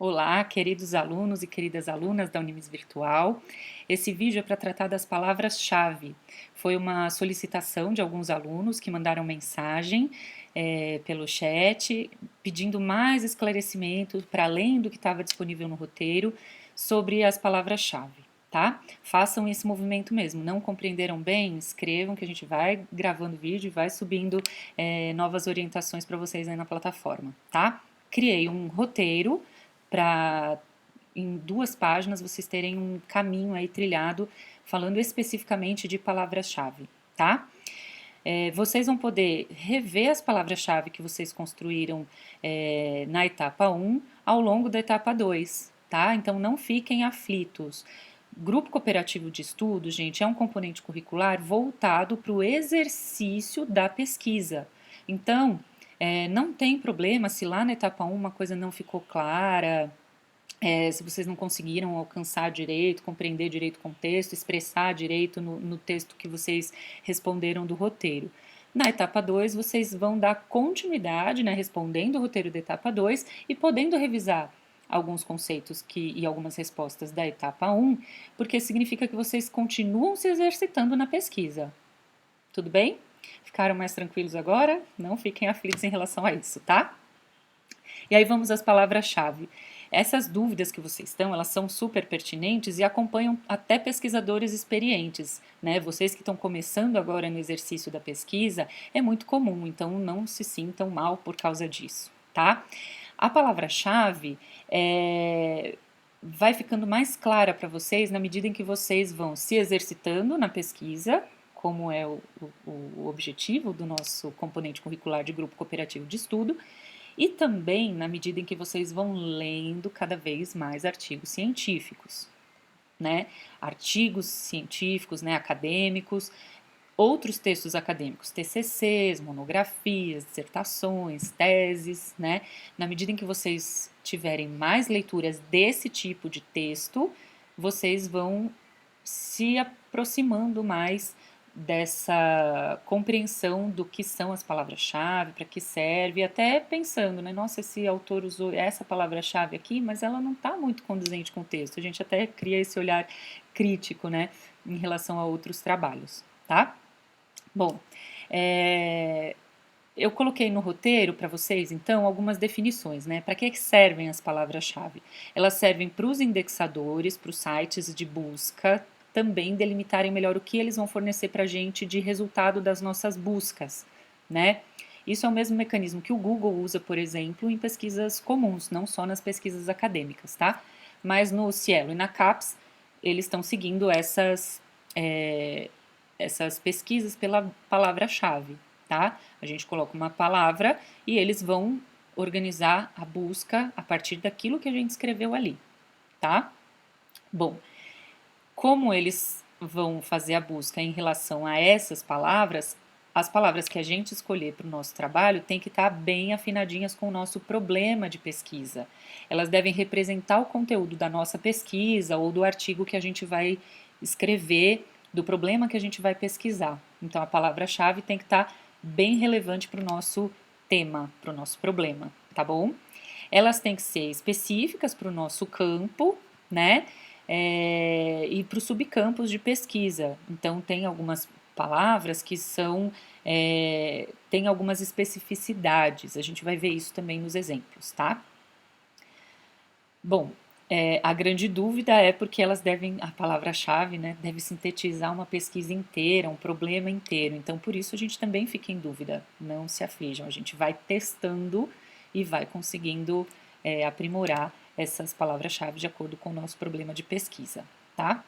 Olá, queridos alunos e queridas alunas da Unimes Virtual. Esse vídeo é para tratar das palavras-chave. Foi uma solicitação de alguns alunos que mandaram mensagem pelo chat, pedindo mais esclarecimento, para além do que estava disponível no roteiro, sobre as palavras-chave, tá? Façam esse movimento mesmo. Não compreenderam bem? Escrevam que a gente vai gravando vídeo e vai subindo novas orientações para vocês aí na plataforma, tá? Criei um roteiro para em 2 páginas vocês terem um caminho aí trilhado falando especificamente de palavras-chave, tá? Vocês vão poder rever as palavras-chave que vocês construíram na etapa 1 ao longo da etapa 2, tá? Então não fiquem aflitos. Grupo cooperativo de estudo, gente, é um componente curricular voltado para o exercício da pesquisa. Então, não tem problema se lá na etapa 1 uma coisa não ficou clara, se vocês não conseguiram alcançar direito, compreender direito o contexto, expressar direito no texto que vocês responderam do roteiro. Na etapa 2, vocês vão dar continuidade, né, respondendo o roteiro da etapa 2 e podendo revisar alguns conceitos e algumas respostas da etapa 1, porque significa que vocês continuam se exercitando na pesquisa. Tudo bem? Ficaram mais tranquilos agora? Não fiquem aflitos em relação a isso, tá? E aí vamos às palavras-chave. Essas dúvidas que vocês estão, elas são super pertinentes e acompanham até pesquisadores experientes, né? Vocês que estão começando agora no exercício da pesquisa, é muito comum, então não se sintam mal por causa disso, tá? A palavra-chave vai ficando mais clara para vocês na medida em que vocês vão se exercitando na pesquisa, como é o objetivo do nosso componente curricular de grupo cooperativo de estudo, e também na medida em que vocês vão lendo cada vez mais artigos científicos, né? Artigos científicos, né, acadêmicos, outros textos acadêmicos, TCCs, monografias, dissertações, teses, né? Na medida em que vocês tiverem mais leituras desse tipo de texto, vocês vão se aproximando mais dessa compreensão do que são as palavras-chave, para que serve, até pensando, né, nossa, esse autor usou essa palavra-chave aqui, mas ela não está muito condizente com o texto. A gente até cria esse olhar crítico, né, em relação a outros trabalhos, tá? Bom, eu coloquei no roteiro para vocês, então, algumas definições, né? Para que servem as palavras-chave? Elas servem para os indexadores, para os sites de busca, também delimitarem melhor o que eles vão fornecer para a gente de resultado das nossas buscas, né? Isso é o mesmo mecanismo que o Google usa, por exemplo, em pesquisas comuns, não só nas pesquisas acadêmicas, tá? Mas no Cielo e na CAPES, eles estão seguindo essas pesquisas pela palavra-chave, tá? A gente coloca uma palavra e eles vão organizar a busca a partir daquilo que a gente escreveu ali, tá? Bom, como eles vão fazer a busca em relação a essas palavras, as palavras que a gente escolher para o nosso trabalho têm que estar bem afinadinhas com o nosso problema de pesquisa. Elas devem representar o conteúdo da nossa pesquisa ou do artigo que a gente vai escrever, do problema que a gente vai pesquisar. Então, a palavra-chave tem que estar bem relevante para o nosso tema, para o nosso problema, tá bom? Elas têm que ser específicas para o nosso campo, né? E para os subcampos de pesquisa. Então, tem algumas palavras que têm algumas especificidades. A gente vai ver isso também nos exemplos, tá? Bom, a grande dúvida é porque elas a palavra-chave, né, deve sintetizar uma pesquisa inteira, um problema inteiro. Então, por isso a gente também fica em dúvida. Não se aflijam, a gente vai testando e vai conseguindo aprimorar essas palavras-chave de acordo com o nosso problema de pesquisa, tá?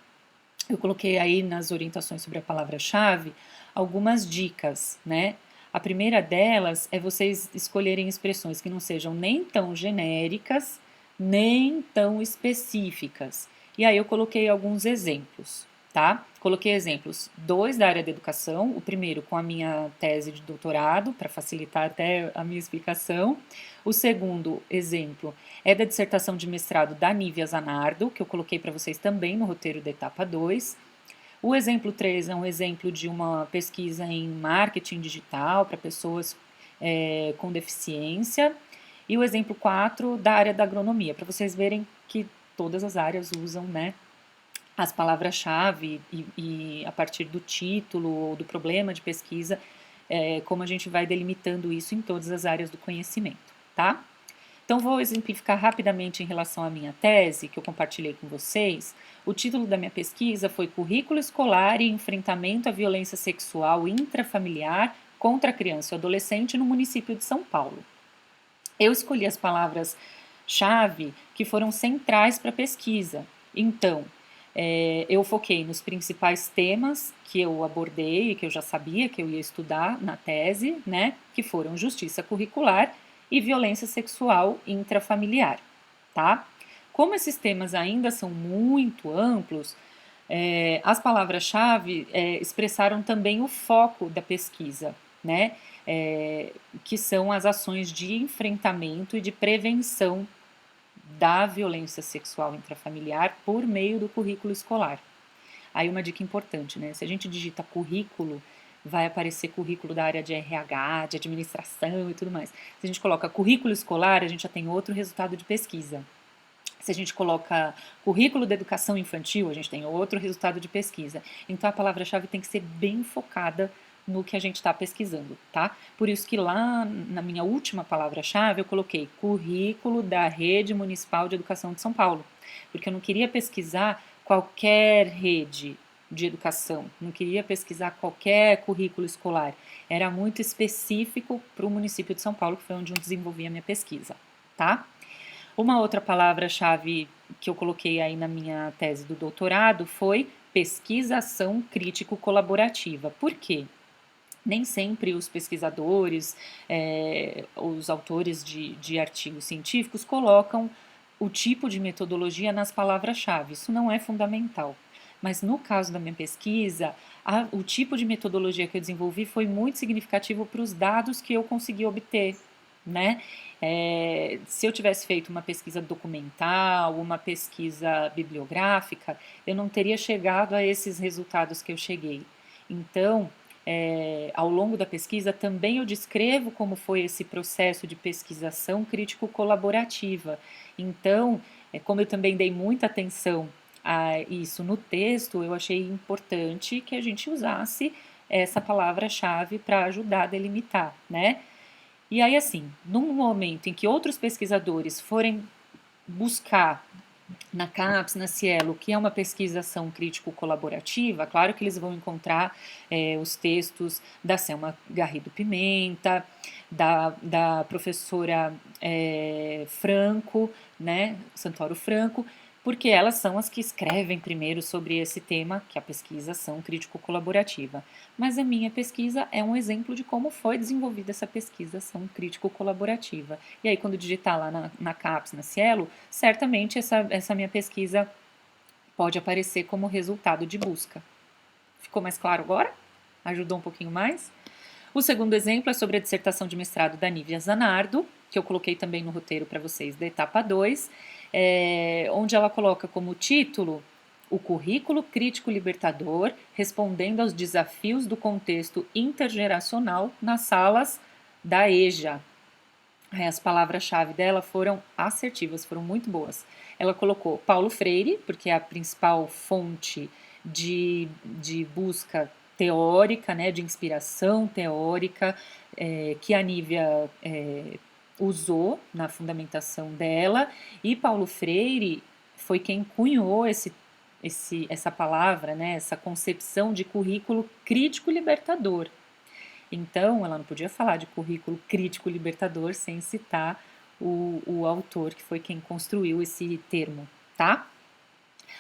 Eu coloquei aí nas orientações sobre a palavra-chave algumas dicas, né? A primeira delas é vocês escolherem expressões que não sejam nem tão genéricas, nem tão específicas. E aí eu coloquei alguns exemplos, tá? Coloquei exemplos, 2 da área da educação, o primeiro com a minha tese de doutorado, para facilitar até a minha explicação. O segundo exemplo é da dissertação de mestrado da Nívia Zanardo, que eu coloquei para vocês também no roteiro da etapa 2. O exemplo 3 é um exemplo de uma pesquisa em marketing digital para pessoas com deficiência. E o exemplo 4 da área da agronomia, para vocês verem que todas as áreas usam, né, as palavras-chave e a partir do título ou do problema de pesquisa, como a gente vai delimitando isso em todas as áreas do conhecimento, tá? Então, vou exemplificar rapidamente em relação à minha tese, que eu compartilhei com vocês. O título da minha pesquisa foi Currículo Escolar e Enfrentamento à Violência Sexual Intrafamiliar contra a Criança e o Adolescente no município de São Paulo. Eu escolhi as palavras-chave que foram centrais para a pesquisa. Então, eu foquei nos principais temas que eu abordei e que eu já sabia que eu ia estudar na tese, né? Que foram justiça curricular e violência sexual intrafamiliar, tá? Como esses temas ainda são muito amplos, as palavras-chave expressaram também o foco da pesquisa, né? Que são as ações de enfrentamento e de prevenção da violência sexual intrafamiliar por meio do currículo escolar. Aí uma dica importante, né? Se a gente digita currículo, vai aparecer currículo da área de RH, de administração e tudo mais. Se a gente coloca currículo escolar, a gente já tem outro resultado de pesquisa. Se a gente coloca currículo da educação infantil, a gente tem outro resultado de pesquisa. Então a palavra-chave tem que ser bem focada no que a gente está pesquisando, tá? Por isso que lá na minha última palavra-chave eu coloquei currículo da Rede Municipal de Educação de São Paulo, porque eu não queria pesquisar qualquer rede de educação, não queria pesquisar qualquer currículo escolar, era muito específico para o município de São Paulo, que foi onde eu desenvolvi a minha pesquisa, tá? Uma outra palavra-chave que eu coloquei aí na minha tese do doutorado foi pesquisação crítico-colaborativa. Por quê? Nem sempre os pesquisadores, os autores de artigos científicos colocam o tipo de metodologia nas palavras-chave. Isso não é fundamental. Mas no caso da minha pesquisa, o tipo de metodologia que eu desenvolvi foi muito significativo para os dados que eu consegui obter, né? Se eu tivesse feito uma pesquisa documental, uma pesquisa bibliográfica, eu não teria chegado a esses resultados que eu cheguei. Então, ao longo da pesquisa, também eu descrevo como foi esse processo de pesquisação crítico-colaborativa. Então, como eu também dei muita atenção a isso no texto, eu achei importante que a gente usasse essa palavra-chave para ajudar a delimitar, né? E aí, assim, num momento em que outros pesquisadores forem buscar na CAPES, na Cielo, que é uma pesquisação crítico-colaborativa, claro que eles vão encontrar os textos da Selma Garrido Pimenta, da professora Franco, né, Santoro Franco, porque elas são as que escrevem primeiro sobre esse tema, que é a pesquisação crítico-colaborativa. Mas a minha pesquisa é um exemplo de como foi desenvolvida essa pesquisação crítico-colaborativa. E aí, quando digitar lá na CAPES, na Cielo, certamente essa minha pesquisa pode aparecer como resultado de busca. Ficou mais claro agora? Ajudou um pouquinho mais? O segundo exemplo é sobre a dissertação de mestrado da Nívia Zanardo, que eu coloquei também no roteiro para vocês da etapa 2, onde ela coloca como título o currículo crítico libertador, respondendo aos desafios do contexto intergeracional nas salas da EJA. As palavras-chave dela foram assertivas, foram muito boas. Ela colocou Paulo Freire, porque é a principal fonte de busca teórica, né, de inspiração teórica, que a Nívia usou na fundamentação dela, e Paulo Freire foi quem cunhou essa palavra, né, essa concepção de currículo crítico libertador. Então, ela não podia falar de currículo crítico libertador sem citar o autor, que foi quem construiu esse termo, tá?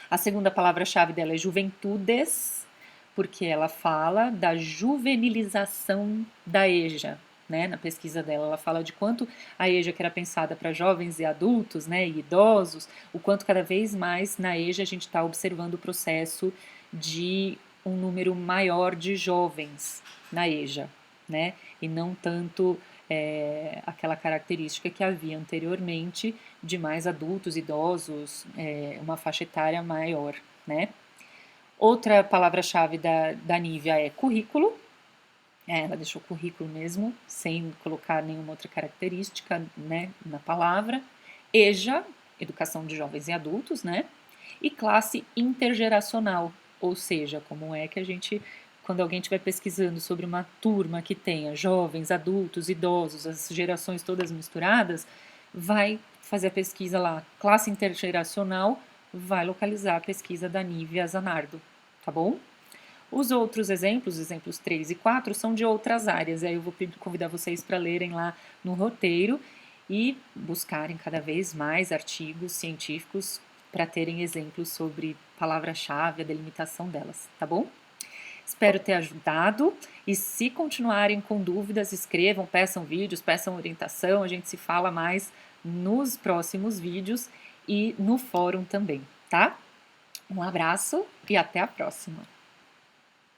A segunda palavra-chave dela é juventudes, porque ela fala da juvenilização da EJA, né? Na pesquisa dela, ela fala de quanto a EJA, que era pensada para jovens e adultos, né, e idosos, o quanto cada vez mais na EJA a gente está observando o processo de um número maior de jovens na EJA, né? E não tanto aquela característica que havia anteriormente de mais adultos, idosos, uma faixa etária maior, né? Outra palavra-chave da Nívia é currículo, Ela deixou currículo mesmo, sem colocar nenhuma outra característica, né, na palavra. EJA, Educação de Jovens e Adultos, né? E classe intergeracional, ou seja, como é que a gente, quando alguém estiver pesquisando sobre uma turma que tenha jovens, adultos, idosos, as gerações todas misturadas, vai fazer a pesquisa lá, classe intergeracional, vai localizar a pesquisa da Nívia Zanardo, tá bom? Os outros exemplos, exemplos 3 e 4, são de outras áreas. Aí eu vou convidar vocês para lerem lá no roteiro e buscarem cada vez mais artigos científicos para terem exemplos sobre palavra-chave, a delimitação delas, tá bom? Espero ter ajudado e se continuarem com dúvidas, escrevam, peçam vídeos, peçam orientação, a gente se fala mais nos próximos vídeos e no fórum também, tá? Um abraço e até a próxima!